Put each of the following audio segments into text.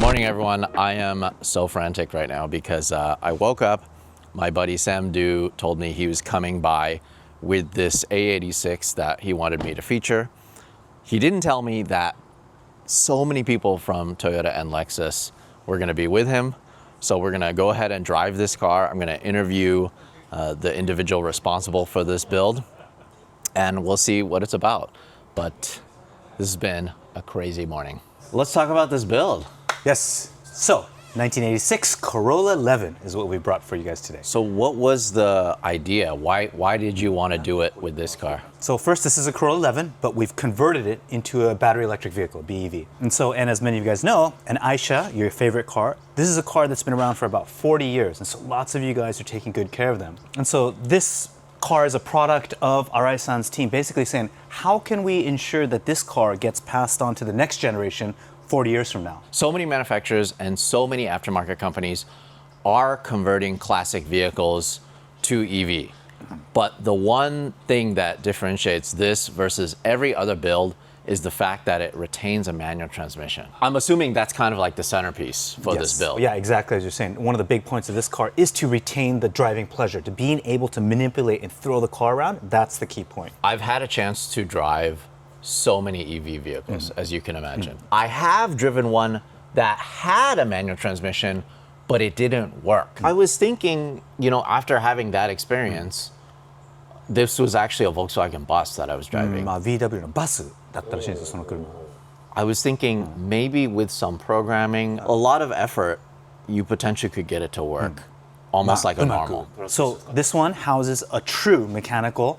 Morning, everyone. I am so frantic right now because I woke up. My buddy Sam Du told me he was coming by with this AE86 that he wanted me to feature. He didn't tell me that so many people from Toyota and Lexus were going to be with him. So we're going to go ahead and drive this car. I'm going to interview the individual responsible for this build, and we'll see what it's about. But this has been a crazy morning. Let's talk about this build. Yes. So, 1986 Corolla 11 is what we brought for you guys today. So what was the idea? Why did you want to do it with this car? So first, this is a Corolla 11, but we've converted it into a battery electric vehicle, BEV. And as many of you guys know, an Aisha, your favorite car, this is a car that's been around for about 40 years. And so lots of you guys are taking good care of them. And so this car is a product of Arai-san's team, basically saying, how can we ensure that this car gets passed on to the next generation 40 years from now? So many manufacturers and so many aftermarket companies are converting classic vehicles to EV. But the one thing that differentiates this versus every other build is the fact that it retains a manual transmission. I'm assuming that's kind of like the centerpiece for this build. Yeah, exactly as you're saying. One of the big points of this car is to retain the driving pleasure, to being able to manipulate and throw the car around. That's the key point. I've had a chance to drive so many EV vehicles, as you can imagine. I have driven one that had a manual transmission, but it didn't work. I was thinking, after having that experience, this was actually a Volkswagen bus that I was driving. VW のバスだったらしいんですよ、その車。I was thinking maybe with some programming, a lot of effort, you potentially could get it to work. Almost like a normal. So this one houses a true mechanical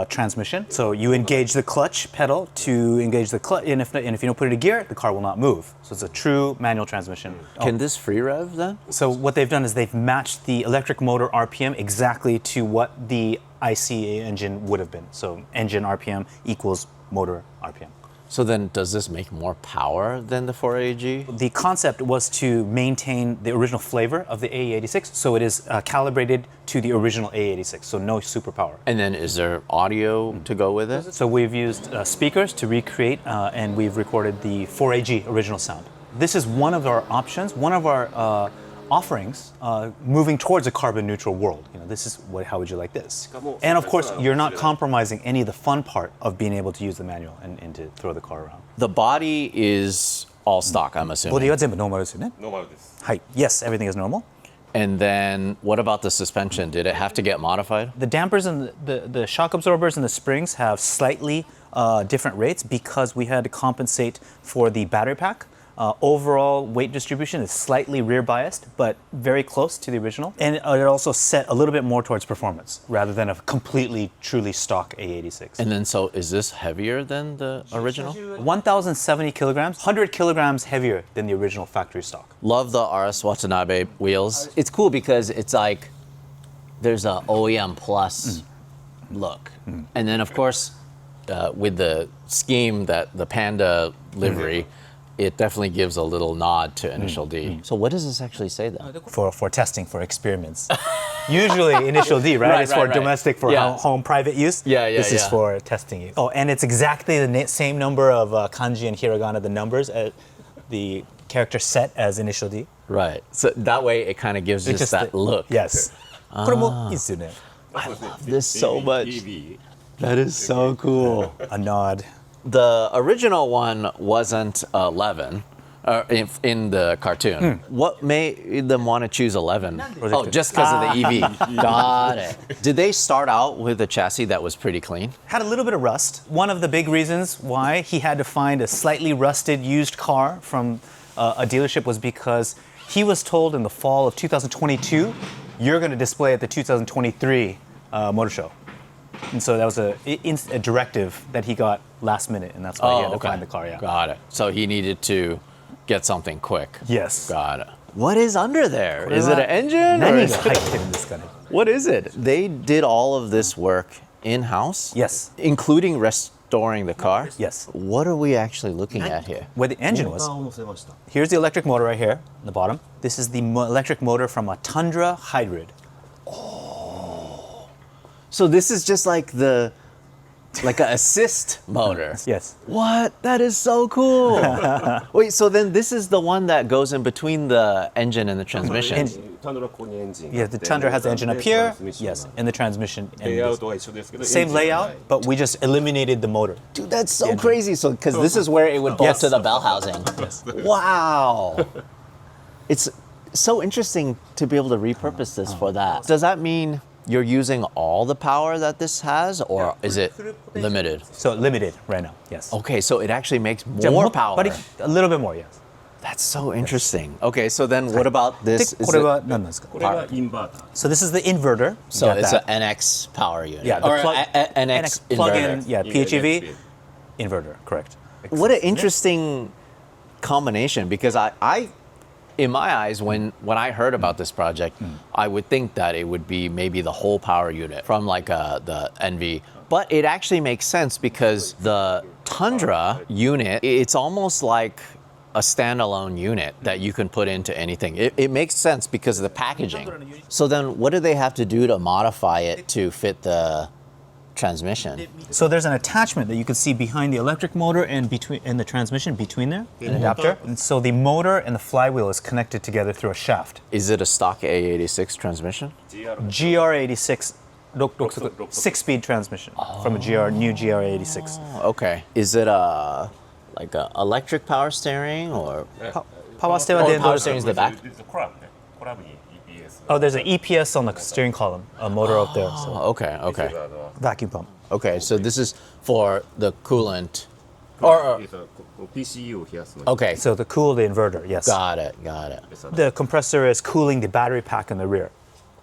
transmission. So you engage the clutch pedal to engage the clutch, and if you don't put it in gear, the car will not move. So it's a true manual transmission. Can this free rev then? So what they've done is they've matched the electric motor RPM exactly to what the ICE engine would have been. So engine RPM equals motor RPM. So then does this make more power than the 4AG? The concept was to maintain the original flavor of the AE86, so it is calibrated to the original AE86, so no superpower. And then is there audio to go with it? So we've used speakers to recreate, and we've recorded the 4AG original sound. This is one of our options, one of our offerings moving towards a carbon neutral world. This is how would you like this? And of course, you're not compromising any of the fun part of being able to use the manual and to throw the car around. The body is all stock, I'm assuming. ボディは全部ノーマルですよね。ノーマルです。はい。Yes, everything is normal. And then what about the suspension? Did it have to get modified? The dampers and the shock absorbers and the springs have slightly different rates because we had to compensate for the battery pack. Overall weight distribution is slightly rear biased, but very close to the original. And it also set a little bit more towards performance rather than a completely, truly stock A86. And then so is this heavier than the original? 1,070 kilograms, 100 kilograms heavier than the original factory stock. Love the RS Watanabe wheels. It's cool because it's like there's a OEM plus look. And then of course, with the scheme that the Panda livery, it definitely gives a little nod to Initial D. So what does this actually say then? For testing, for experiments. Usually Initial D, right? It's for domestic, for home private use. This is for testing use. Oh, and it's exactly the same number of kanji and hiragana, the numbers, the character set as Initial D. Right. So that way it kind of gives us that look. Yes. これもいいですよね。I love this so much. That is so cool. A nod. The original one wasn't 11 in the cartoon. What made them want to choose 11? Oh, just because of the EV. Got it. Did they start out with a chassis that was pretty clean? Had a little bit of rust. One of the big reasons why he had to find a slightly rusted used car from a dealership was because he was told in the fall of 2022, you're going to display at the 2023 motor show. And so that was a directive that he got last minute, and that's why he had to find the car. Yeah. Got it. So he needed to get something quick. Yes. Got it. What is under there? Is it an engine? What is it? They did all of this work in-house? Yes. Including restoring the car? Yes. What are we actually looking at here? Where the engine was. Here's the electric motor right here on the bottom. This is the electric motor from a Tundra Hybrid. So this is just like the Like an assist motor. Yes. What? That is so cool. Wait, so then this is the one that goes in between the engine and the transmission. Yeah, the Tundra has the engine up here. Yes, and the transmission. And same layout, but we just eliminated the motor. Dude, that's so crazy. So, because this is where it would bolt to the bell housing. Wow. It's so interesting to be able to repurpose this for that. Does that mean you're using all the power that this has, or is it limited? So limited right now, yes. Okay, so it actually makes more power. But a little bit more, yes. That's so interesting. Okay, so then what about this? Is it- So this is the inverter. so Got it's that. an NX power unit. Yeah, the or plug- NX inverter. plug-in, yeah, PHEV inverter, correct. What an interesting combination, because I in my eyes, when I heard about this project, I would think that it would be maybe the whole power unit from like the NV. But it actually makes sense because the Tundra unit, it's almost like a standalone unit that you can put into anything. It makes sense because of the packaging. So then what do they have to do to modify it to fit the transmission? So there's an attachment that you can see behind the electric motor and the transmission between there, an adapter. And so the motor and the flywheel is connected together through a shaft. Is it a stock AE86 transmission? GR86 six-speed transmission from a new GR86. Okay. Is it like a electric power steering or? Power steering. Oh, power steering is the back. Oh, there's an EPS on the steering column, a motor up there. So Okay, okay. vacuum pump. Okay, so this is for the coolant. Or okay, So to cool the inverter, yes. got it. The compressor is cooling the battery pack in the rear.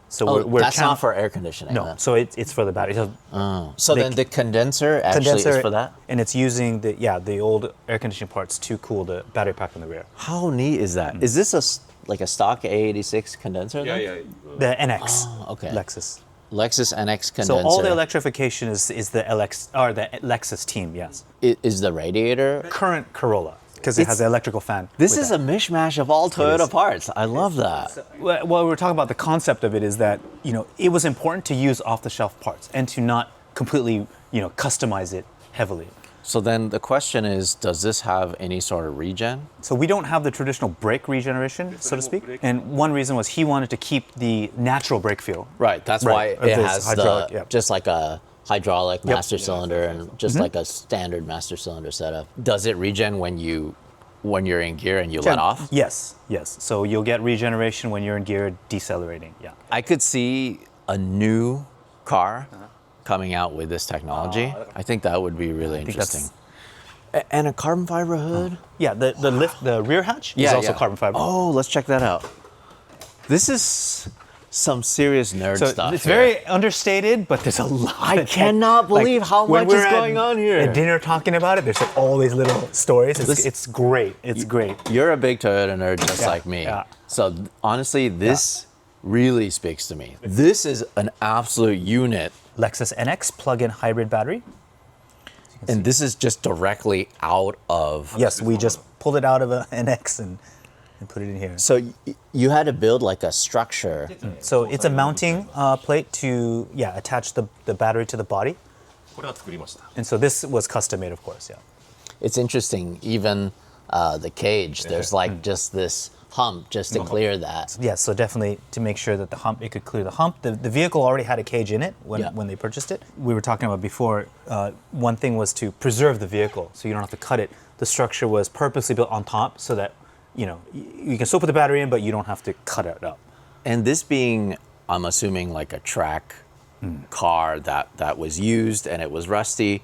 So Oh, we're that's channel- not for air conditioning. No, then. so it's for the battery. So So then the condenser actually is for that? and it's using the old air conditioning parts to cool the battery pack in the rear. How neat is that? Is this like a stock A86 condenser then? The NX, okay. Lexus. Lexus NX condenser. So all the electrification is the LX or the Lexus team, yes. Is the radiator? Current Corolla because it has an electrical fan. This with is that. a mishmash of all Toyota parts. I love that. Well, we're talking about the concept of it is that, it was important to use off-the-shelf parts and to not completely, customize it heavily. So then the question is, does this have any sort of regen? So we don't have the traditional brake regeneration, so to speak. And one reason was he wanted to keep the natural brake feel. Right, that's Right, why it of this has hydraulic, yep. just like a hydraulic master cylinder and just like a standard master cylinder setup. Does it regen when you're in gear and you let off? Yes. So you'll get regeneration when you're in gear decelerating, yeah. I could see a new car coming out with this technology. I think that would be really interesting. And a carbon fiber hood? Yeah, the rear hatch is also carbon fiber. Oh, let's check that out. This is some serious nerd So stuff. it's here. very understated, but there's a lot. I cannot believe how when much is we're going on here. At dinner talking about it, there's like all these little stories. It's great. It's great. You're a big Toyota nerd just Yeah, like me. yeah. So honestly, this really speaks to me. This is an absolute unit. Lexus NX plug-in hybrid battery. And this is just directly out of. Yes, we just pulled it out of an NX and put it in here. So you had to build like a structure. So it's a mounting plate to attach the battery to the body. And so this was custom made, of course. Yeah. It's interesting, even the cage, there's like just this hump just to clear that. Yeah. So definitely to make sure that it could clear the hump. The vehicle already had a cage in it when they purchased it. We were talking about before. One thing was to preserve the vehicle, so you don't have to cut it. The structure was purposely built on top so that you can still put the battery in, but you don't have to cut it up. And this being, I'm assuming, like a track car that was used and it was rusty,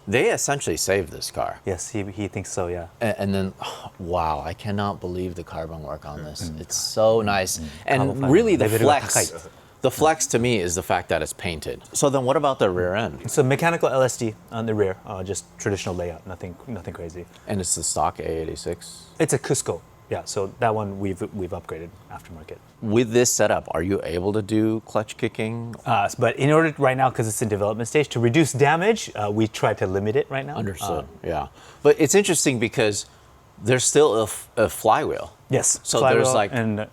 they essentially saved this car. Yes, he thinks so. Yeah. And then, wow, I cannot believe the carbon work on this. It's so nice. And Carbon really the fiber. flex to me is the fact that it's painted. So then what about the rear end? So mechanical LSD on the rear, just traditional layout, nothing crazy. And it's the stock A86. It's a Cusco. Yeah, so that one we've upgraded aftermarket. With this setup, are you able to do clutch kicking? But in order right now, because it's in development stage, to reduce damage, we try to limit it right now. Understood. Yeah. But it's interesting because there's still a flywheel. Yes. So flywheel there's like and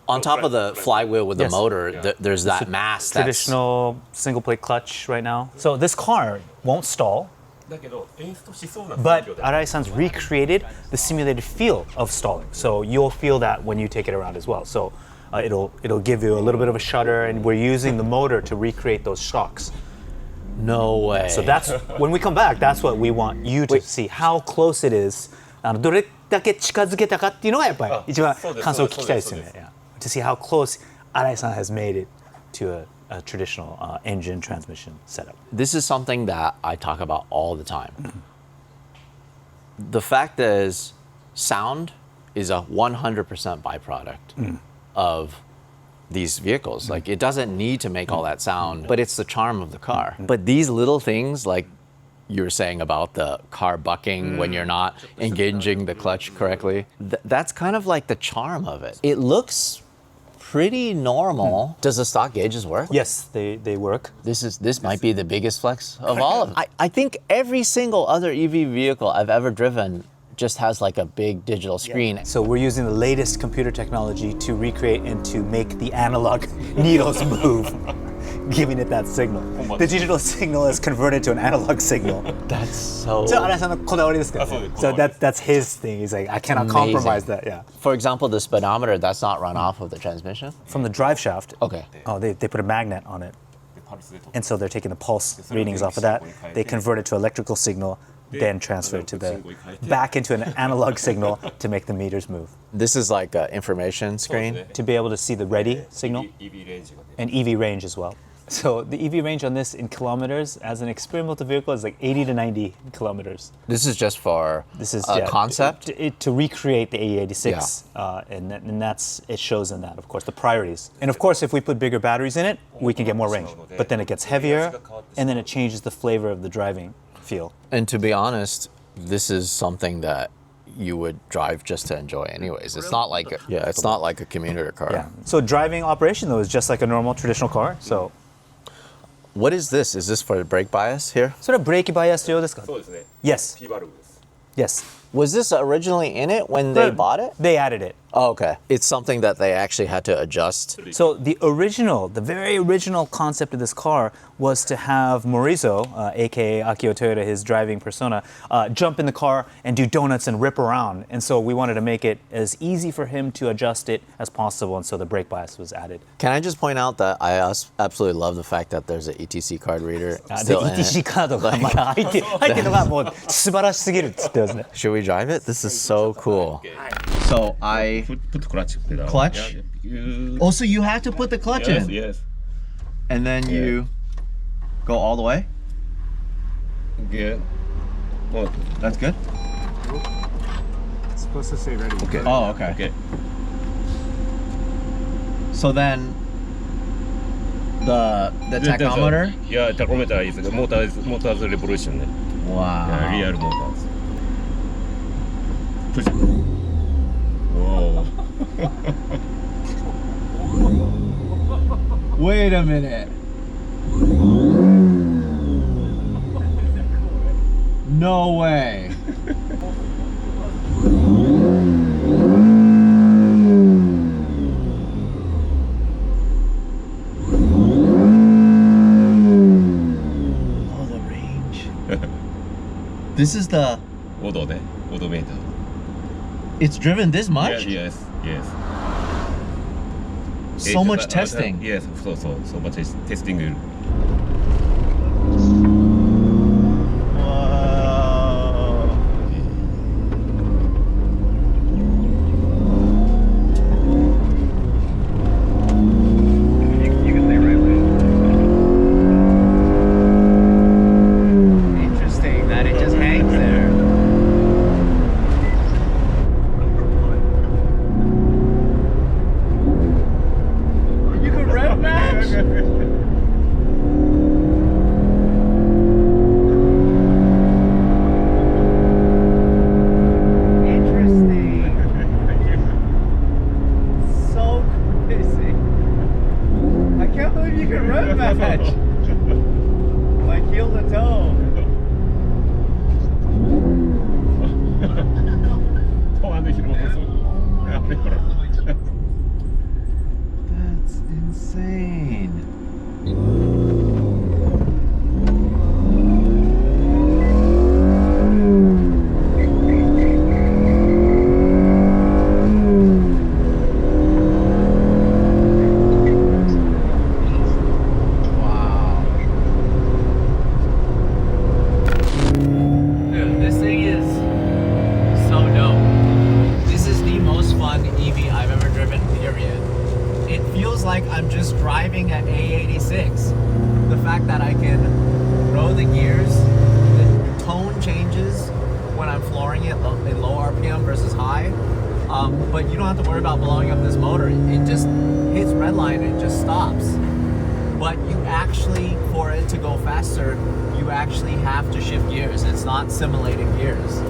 On top of the flywheel with the Yes. motor, there's that mass. Traditional single plate clutch right now. So this car won't stall, だけど演出しそうな but 状態 Arai-san's recreated the simulated feel of stalling. So you'll feel that when you take it around as well. So it'll give you a little bit of a shudder, and we're using the motor to recreate those shocks. No way. So that's when we come back. That's what we want you to see how close it is. どれだけ近づけたかっていうのがやっぱり一番感想を聞きたいですよね。Yeah. To see how close Arai-san has made it to a traditional engine transmission setup. This is something that I talk about all the time. The fact is, sound is a 100% byproduct of these vehicles. Like, it doesn't need to make all that sound, but it's the charm of the car. But these little things, like you were saying about the car bucking when you're not engaging the clutch correctly, that's kind of like the charm of it. It looks pretty normal. Does the stock gauges work? Yes, they work. This might be the biggest flex of all of them. I think every single other EV vehicle I've ever driven just has like a big digital screen. So we're using the latest computer technology to recreate and to make the analog needles move, giving it that signal. The digital signal is converted to an analog signal. That's so... So Arai-sanのこだわりですからね。So that's his thing. He's like, I cannot compromise that. Yeah. For example, the speedometer, that's not run off of the transmission? From the drive shaft. Okay. Oh, they put a magnet on it. And so they're taking the pulse readings off of that. They convert it to electrical signal, then transfer it to back into an analog signal to make the meters move. This is like an information screen? To be able to see the ready signal レンジが出る and EV range as well. So the EV range on this in kilometers as an experimental vehicle is like 80 to 90 kilometers. This is just for This is a concept? to recreate the AE86, and that's it shows in that, of course, the priorities. And of course, if we put bigger batteries in it, we can get more range. But then it gets heavier, and then it changes the flavor of the driving feel. And to be honest, this is something that you would drive just to enjoy anyways. It's not like it's not like a commuter car. Yeah. So driving operation though is just like a normal traditional car. So What is this? Is this for brake bias here? それはブレーキバイアス用ですか? そうですね Yes. P バルブです Yes. Was this originally in it when they bought it? They added it. Oh, okay. It's something that they actually had to adjust. So the very original concept of this car was to have Morizo, aka Akio Toyoda, his driving persona, jump in the car and do donuts and rip around. And so we wanted to make it as easy for him to adjust it as possible. And so the brake bias was added. Can I just point out that I absolutely love the fact that there's an ETC card reader で still in ETC it. カードがまだ入ってるのがもう素晴らしすぎるっつってますね。 Should we drive it? This is so cool. So I... Put clutch pedal Clutch? Oh, so you have to put the clutch in? Yes And then you go all the way? Good Well That's good? It's supposed to say ready. Okay Oh, okay. Okay So then the tachometer? Yeah tachometer is motors revolution Wow. Real motors Push it Whoa Wait a minute. No way. Oh, the range. This is the... オドねオドメーター It's driven this much? Yes So much testing. Yes so much testing Interesting that it just hangs there. You can rev match? Interesting. So crazy. I can't believe you can rev match. Like heel to toe. 止まんで広がそうやべこれ like I'm just driving an A86. The fact that I can roll the gears, the tone changes when I'm flooring it in low RPM versus high. But you don't have to worry about blowing up this motor. It just hits redline and it just stops. But you actually, for it to go faster, you actually have to shift gears. It's not simulating gears.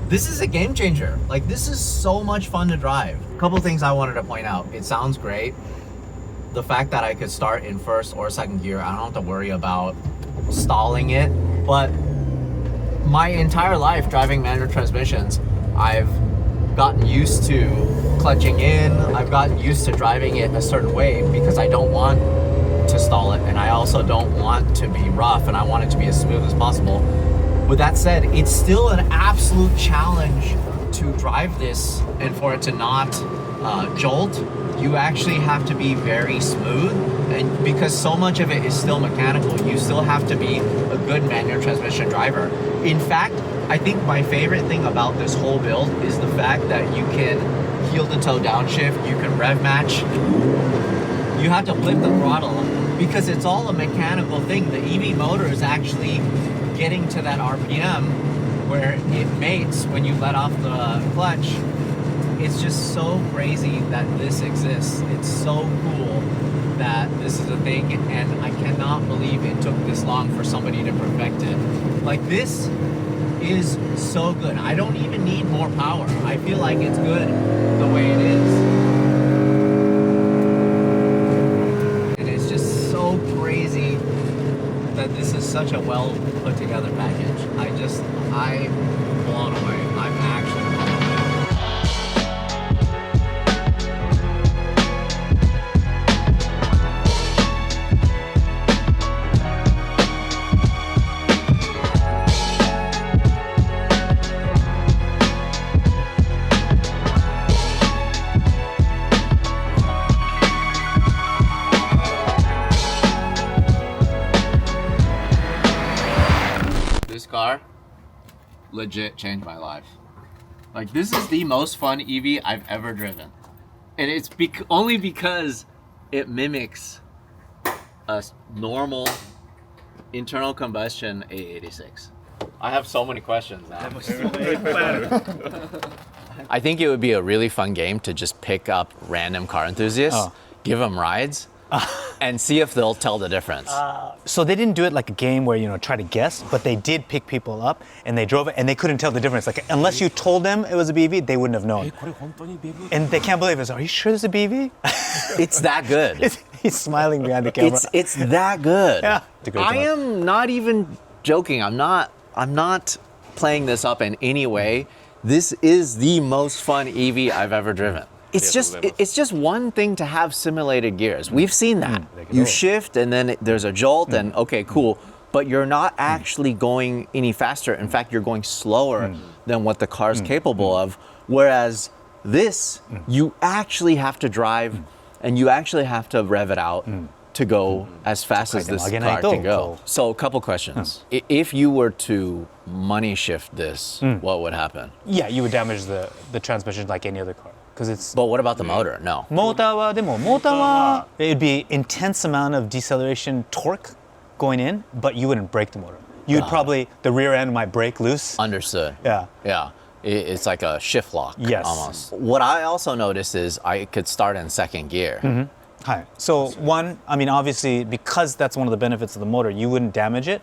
This is a game changer. Like, this is so much fun to drive. A couple things I wanted to point out. It sounds great. The fact that I could start in first or second gear, I don't have to worry about stalling it. But my entire life driving manual transmissions, I've gotten used to clutching in. I've gotten used to driving it a certain way because I don't want to stall it, and I also don't want to be rough, and I want it to be as smooth as possible. With that said, it's still an absolute challenge to drive this, and for it to not jolt, you actually have to be very smooth, and because so much of it is still mechanical, you still have to be a good manual transmission driver. In fact, I think my favorite thing about this whole build is the fact that you can heel to toe downshift, you can rev match. You have to flip the throttle because it's all a mechanical thing. The EV motor is actually getting to that RPM where it mates when you let off the clutch. It's just so crazy that this exists. It's so cool that this is a thing, and I cannot believe it took this long for somebody to perfect it. Like, this is so good. I don't even need more power. I feel like it's good the way it is. And it's just so crazy that this is such a well put together package. I'm blown away. I'm actually blown away. This car legit changed my life. Like, this is the most fun EV I've ever driven. And it's only because it mimics a normal internal combustion A86. I have so many questions now. I think it would be a really fun game to just pick up random car enthusiasts, give them rides, and see if they'll tell the difference. So they didn't do it like a game where, try to guess, but they did pick people up and they drove it and they couldn't tell the difference. Like, unless you told them it was a BV, they wouldn't have known. And they can't believe it. Are you sure it's a BV? It's that good. He's smiling behind the camera. It's that good. Yeah. I am not even joking. I'm not playing this up in any way. This is the most fun EV I've ever driven. It's just one thing to have simulated gears. We've seen that. You shift and then there's a jolt and okay, cool. But you're not actually going any faster. In fact, you're going slower than what the car's capable of. Whereas this, you actually have to drive and you actually have to rev it out to go as fast as this car can go. So a couple questions. If you were to money shift this, what would happen? Yeah, you would damage the transmission like any other car. But what about the motor? No. モーターは it'd be intense amount of deceleration torque going in, but you wouldn't break the motor. You'd probably, the rear end might break loose. Understood. Yeah. Yeah. It's like a shift lock. Yes. Almost. What I also noticed is I could start in second gear. Hi. So one, obviously, because that's one of the benefits of the motor, you wouldn't damage it,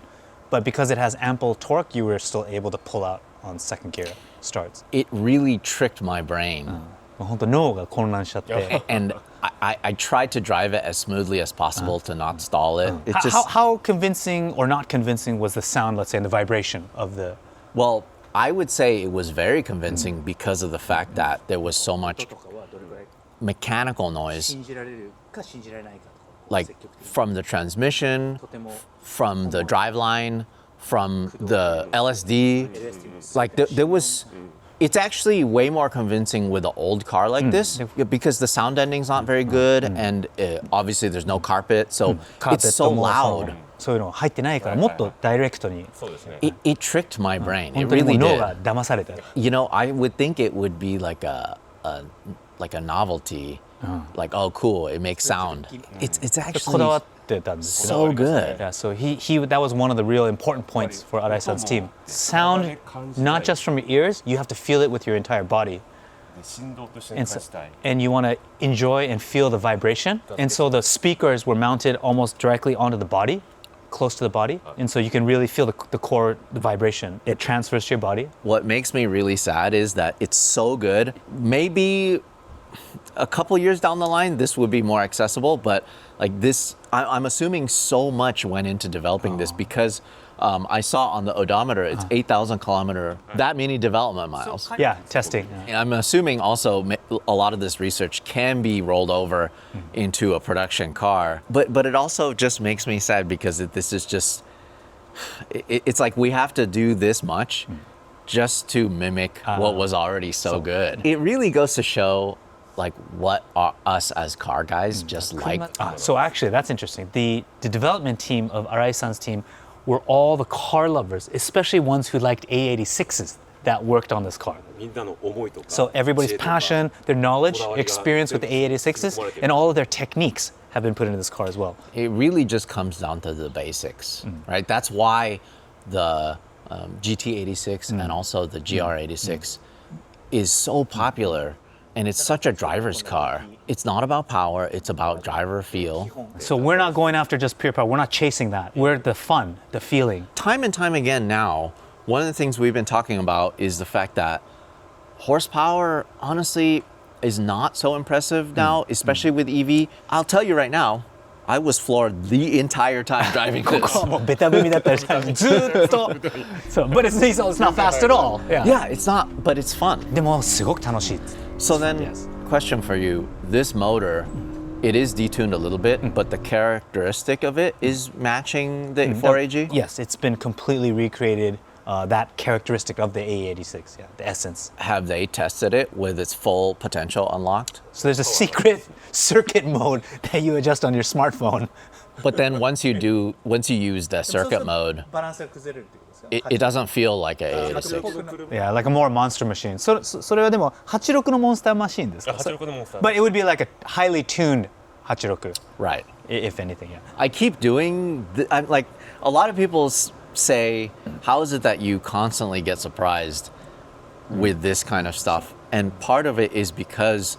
but because it has ample torque, you were still able to pull out on second gear starts. It really tricked my brain. 本当脳が混乱しちゃって。 And I tried to drive it as smoothly as possible to not stall it. It just, how convincing or not convincing was the sound, let's say, and the vibration of the... Well, I would say it was very convincing because of the fact that there was so much mechanical noise, like from the transmission, from the driveline, from the LSD. Like there was... It's actually way more convincing with an old car like this because the sound ending's not very good and obviously there's no carpet, so it's so loud. そういうの入ってないからもっとダイレクトに。It tricked my brain. It 本当にもう really 脳 did. が騙された。 You know, I would think it would be like a novelty like, oh, cool, it makes sound. It's こ actually だわってたんですけど。 so good. Yeah, so that was one of the real important points for Arai-san's team. Sound, not just from your ears, you have to feel it with your entire body. 振動として And, 感じたい and you want to enjoy and feel the vibration. And so the speakers were mounted almost directly onto the body, close to the body. And so you can really feel the core, the vibration. It transfers to your body. What makes me really sad is that it's so good. Maybe a couple years down the line, this would be more accessible, but like this, I'm assuming so much went into developing this because I saw on the odometer, it's 8,000 kilometer, that many development miles. Yeah, testing. And I'm assuming also a lot of this research can be rolled over into a production car, but it also just makes me sad because this is just, it's like we have to do this much just to mimic what was already so good. It really goes to show like what us as car guys just like. So actually, that's interesting. The development team of Arai-san's team were all the car lovers, especially ones who liked A86s that worked on this car. みんなの思いとか So everybody's passion, their knowledge, experience with the A86s, and all of their techniques have been put into this car as well. It really just comes down to the basics, right? That's why the GT86 and also the GR86 is so popular. And it's such a driver's car. It's not about power, it's about driver feel. So we're not going after just pure power. We're not chasing that. We're the fun, the feeling. Time and time again now, one of the things we've been talking about is the fact that horsepower, honestly, is not so impressive now, especially with EV. I'll tell you right now, I was floored the entire time driving this. もうベタ踏みだったりしてずーっと。So, but it's not fast at all. Yeah. Yeah, it's not, but it's fun. でもすごく楽しい。 So then, Yes. question for you. This motor, it is detuned a little bit, but the characteristic of it is matching the 4AG? Yes, it's been completely recreated. That characteristic of the AE86, yeah, the essence. Have they tested it with its full potential unlocked? So there's a secret circuit mode that you adjust on your smartphone. But then once you use the circuit mode, it doesn't feel like a A86. Yeah, like a more monster machine. それはでも86のモンスターマシンですか？ 86のモンスター But it would be like a highly tuned 86, Right. if anything, yeah. I keep doing, I'm like, a lot of people say, how is it that you constantly get surprised with this kind of stuff? And part of it is because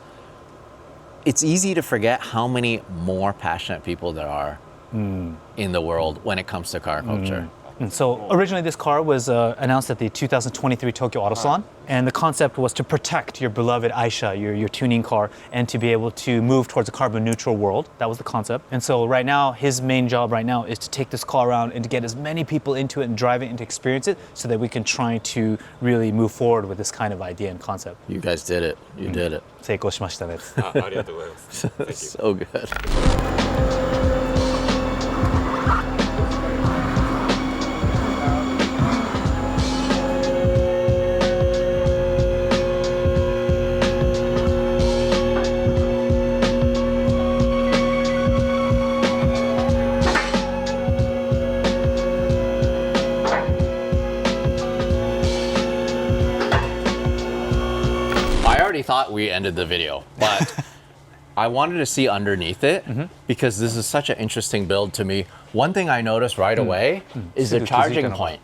it's easy to forget how many more passionate people there are in the world when it comes to car culture. And so originally this car was announced at the 2023 Tokyo Auto Salon, and the concept was to protect your beloved Aisha, your tuning car, and to be able to move towards a carbon neutral world. That was the concept. And so right now, his main job right now is to take this car around and to get as many people into it and drive it and to experience it so that we can try to really move forward with this kind of idea and concept. You guys did it. You did it. 成功しましたね。ありがとうございます。Thank you. So good. I already thought we ended the video, but I wanted to see underneath it because this is such an interesting build to me. One thing I noticed right away is the charging point.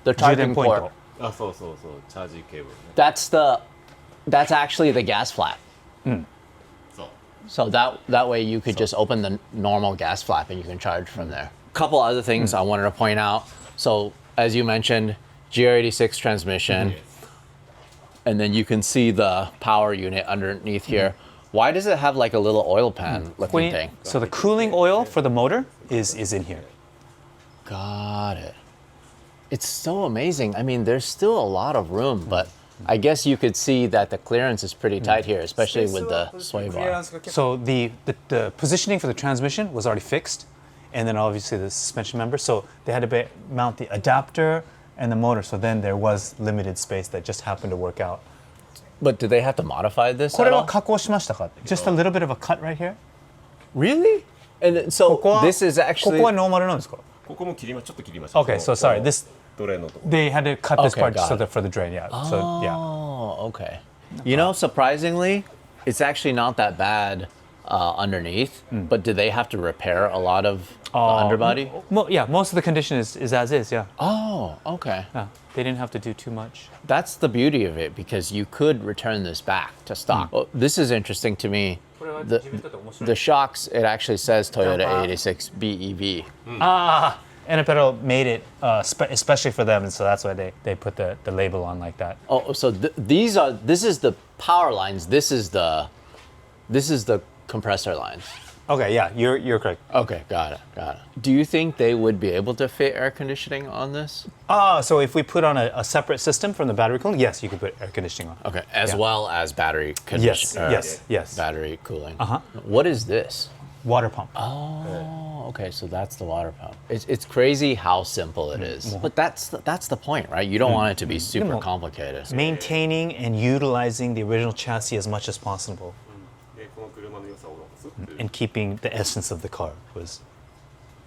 The charging port. あ、そうそうそう、チャージケーブルね。 That's actually the gas flap. そう So that way you could just open the normal gas flap and you can charge from there. Couple other things I wanted to point out. So as you mentioned, GR86 transmission. And then you can see the power unit underneath here. Why does it have like a little oil pan looking thing? So the cooling oil for the motor is in here. Got it. It's so amazing. I mean, there's still a lot of room, but I guess you could see that the clearance is pretty tight here, especially with the sway bar. So the positioning for the transmission was already fixed, and then obviously the suspension member. So they had to mount the adapter and the motor. So then there was limited space that just happened to work out. But did they have to modify this こ at れは all? 加工しましたか? Just a little bit of a cut right here. Really? And so ここは this is こ actually... こはノーマルなんですか? ここも切りまちょっと切りました。 Okay, so sorry. This ドレーンのとこ。 they had to cut this Okay, part got so it. that for the drain. Yeah. So yeah. Oh, okay. You know, surprisingly, It's actually not that bad underneath, but do they have to repair a lot of the underbody? Yeah, most of the condition is as is, yeah. Oh, okay. Yeah. They didn't have to do too much. That's the beauty of it because you could return this back to stock. Well, this is interesting to me. The shocks, it actually says Toyota AE86 BEV. Enepero made it especially for them, and so that's why they put the label on like that. Oh, so this is the power lines. This is the compressor lines. Okay, yeah, you're correct. Okay, got it. Do you think they would be able to fit air conditioning on this? So if we put on a separate system from the battery cooling, yes, you could put air conditioning on. Okay, as well as battery conditioning. Yes. Battery cooling. What is this? Water pump. Oh, okay, so that's the water pump. It's crazy how simple it is. But that's the point, right? You don't want it to be super complicated. Maintaining and utilizing the original chassis as much as possible. And keeping the essence of the car was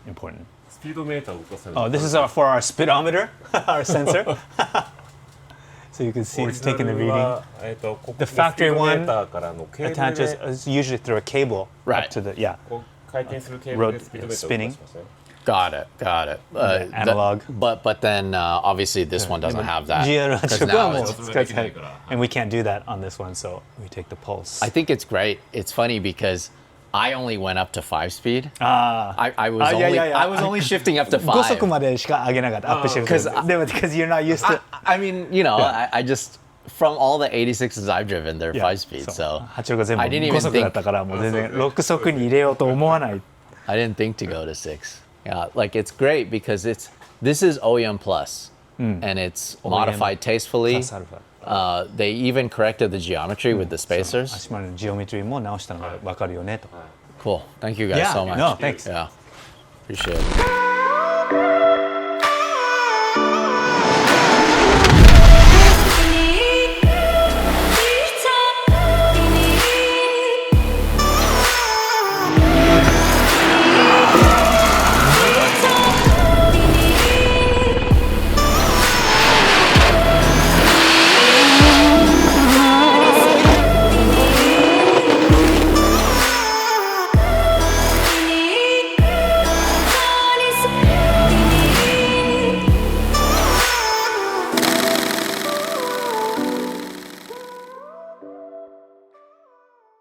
important. スピードメーターを動かせる。 Oh, this is for our speedometer, our sensor. So you can see it's taking the reading. The factory one attaches usually through a cable up to the 回転するケーブルでスピードメーターを動かしますね。 Got it. Analog. But then obviously this one doesn't have that. 'Cause now it's- And we can't do that on this one, so we take the pulse. I think it's great. It's funny because I only went up to 5-speed. I was only shifting up to 5. 5速までしか上げなかったアップしてる because you're not used to I mean, you know, I just from all the 86s I've driven, they're 5-speed. So 86が全部 I didn't 5 even 速だっ think たからもう全然6速に入れようと思わない I didn't think to go to 6. Yeah, like it's great because this is OEM plus and it's modified tastefully. プラスアルファ They even corrected the geometry with the spacers. 足回りのジオメトリーも直したのが分かるよねと Cool. Thank you guys Yeah, so much. no, thanks. Yeah. Appreciate it.